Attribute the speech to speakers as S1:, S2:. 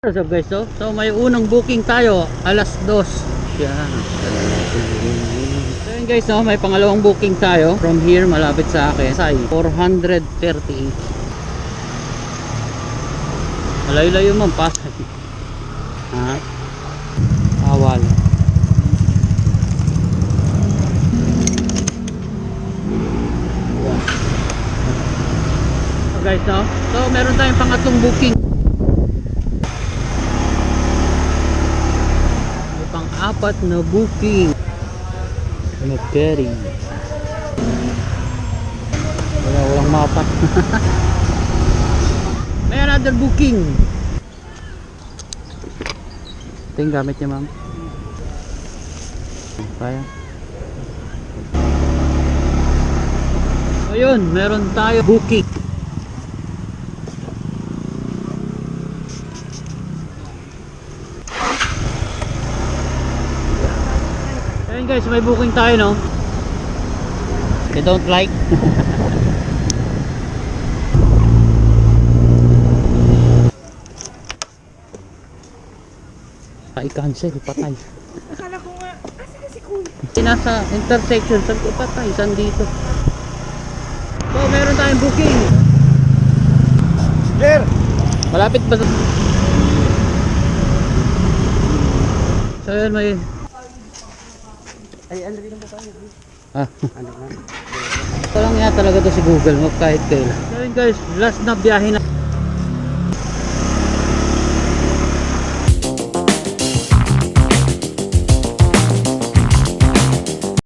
S1: What's up guys, so may unang booking tayo alas 2 yan. So yun guys, may pangalawang booking tayo from here malapit sa akin sa 438. Malayo-layo man Pasay. Ha? Awal. So guys, so meron tayong pangatlong booking. Apat na booking na carry. Walang mapa. May another booking. Ito yung gamit niya, ma'am. Kaya. Ayun, meron tayo booking. Ayun guys, may booking tayo, no? You don't like? I-cancel, patay.
S2: Akala ko nga, asa na si Kuya?
S1: Nasa intersection, sabi ko patay, saan dito? So, meron tayong booking.
S3: Sir!
S1: Malapit ba? So, yun, may...
S3: Ay, ano rin mo tayo?
S1: Ito lang nga talaga to si Google Map kahit kailan. So yun guys, last na biyahe na.